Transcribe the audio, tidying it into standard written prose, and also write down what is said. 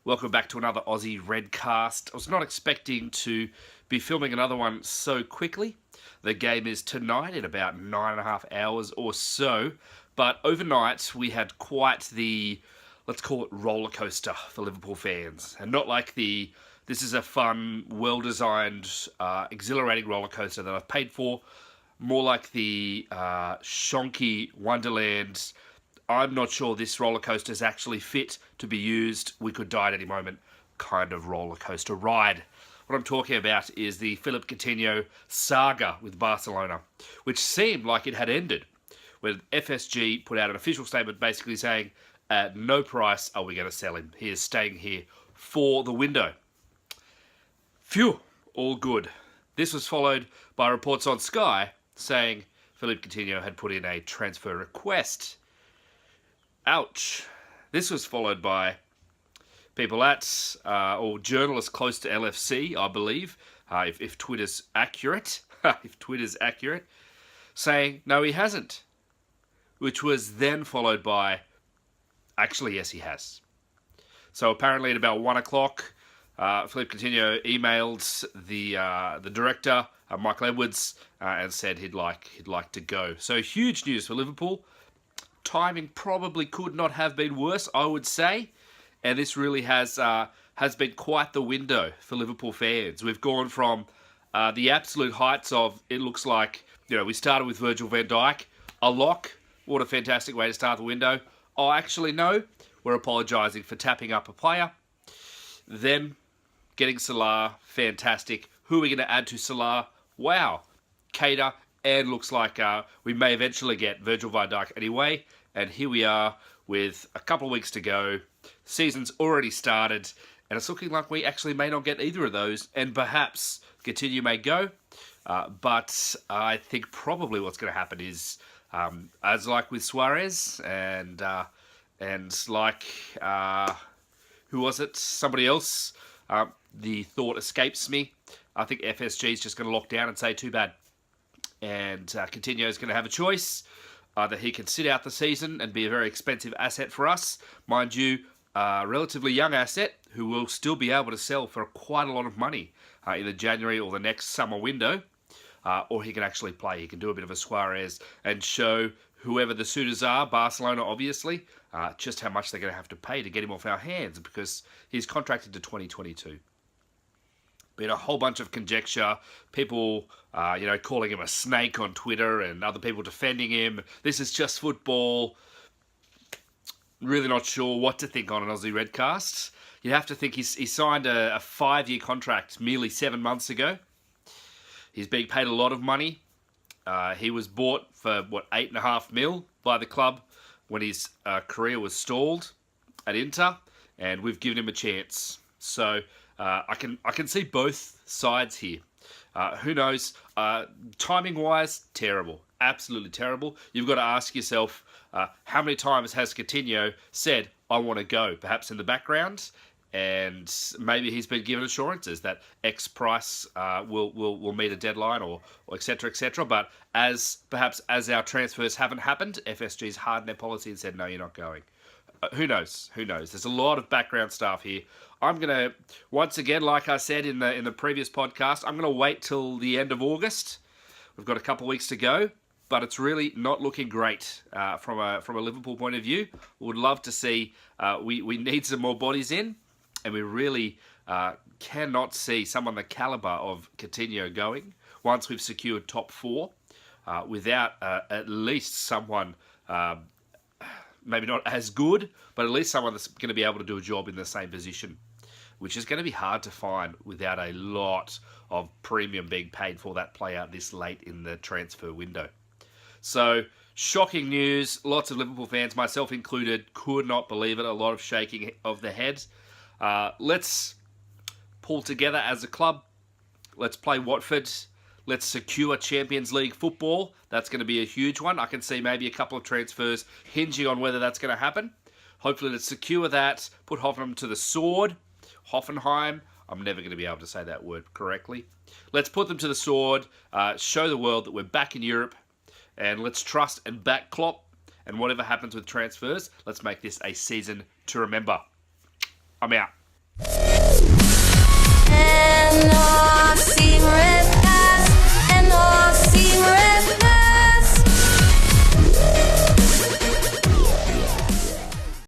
Welcome back to another Aussie Redcast. I was not expecting to be filming another one so quickly. The game is tonight in about 9.5 hours or so. But overnight we had quite the, let's call it roller coaster for Liverpool fans. And not like this is a fun, well-designed, exhilarating roller coaster that I've paid for. More like the shonky Wonderland. I'm not sure this roller coaster is actually fit to be used. We could die at any moment kind of roller coaster ride. What I'm talking about is the Philippe Coutinho saga with Barcelona, which seemed like it had ended when FSG put out an official statement basically saying, at no price are we going to sell him. He is staying here for the window. Phew, all good. This was followed by reports on Sky saying Philippe Coutinho had put in a transfer request. Ouch. This was followed by people at, or journalists close to LFC, I believe, if Twitter's accurate, saying, no, he hasn't. Which was then followed by, actually, yes, he has. So apparently at about 1 o'clock, Philippe Coutinho emailed the director, Michael Edwards, and said he'd like to go. So huge news for Liverpool. Timing probably could not have been worse, I would say. And this really has been quite the window for Liverpool fans. We've gone from the absolute heights of, it looks like, we started with Virgil van Dijk, a lock. What a fantastic way to start the window. Oh, actually, no. We're apologising for tapping up a player. Then getting Salah, fantastic. Who are we going to add to Salah? Wow. Keita. And looks like we may eventually get Virgil van Dijk anyway. And here we are with a couple of weeks to go. Season's already started. And it's looking like we actually may not get either of those. And perhaps Coutinho may go. But I think probably what's going to happen is, as like with Suarez and like, who was it? Somebody else. The thought escapes me. I think FSG is just going to lock down and say, too bad. And Coutinho is going to have a choice. Either he can sit out the season and be a very expensive asset for us. Mind you, a relatively young asset who will still be able to sell for quite a lot of money in the January or the next summer window. Or he can actually play. He can do a bit of a Suarez and show whoever the suitors are, Barcelona obviously, just how much they're going to have to pay to get him off our hands because he's contracted to 2022. Been a whole bunch of conjecture, people, calling him a snake on Twitter and other people defending him. This is just football. Really not sure what to think on an Aussie Redcast. You have to think he signed a 5-year contract merely 7 months ago. He's being paid a lot of money. He was bought for, 8.5 mil by the club when his career was stalled at Inter, and we've given him a chance. So I can see both sides here. Who knows? Timing-wise, terrible. Absolutely terrible. You've got to ask yourself, how many times has Coutinho said, I want to go? Perhaps in the background. And maybe he's been given assurances that X price will meet a deadline or et cetera, et cetera. But as our transfers haven't happened, FSG's hardened their policy and said, no, you're not going. Who knows? Who knows? There's a lot of background stuff here. I'm going to, once again, like I said in the previous podcast, I'm going to wait till the end of August. We've got a couple of weeks to go, but it's really not looking great from a Liverpool point of view. Would love to see, we need some more bodies in, and we really cannot see someone the calibre of Coutinho going once we've secured top 4 without at least someone maybe not as good, but at least someone that's going to be able to do a job in the same position, which is going to be hard to find without a lot of premium being paid for that player this late in the transfer window. So, shocking news. Lots of Liverpool fans, myself included, could not believe it. A lot of shaking of the head. Let's pull together as a club. Let's play Watford. Let's secure Champions League football. That's going to be a huge one. I can see maybe a couple of transfers hinging on whether that's going to happen. Hopefully, let's secure that. Put Hoffenheim to the sword. Hoffenheim. I'm never going to be able to say that word correctly. Let's put them to the sword. Show the world that we're back in Europe. And let's trust and back Klopp. And whatever happens with transfers, let's make this a season to remember. I'm out. head.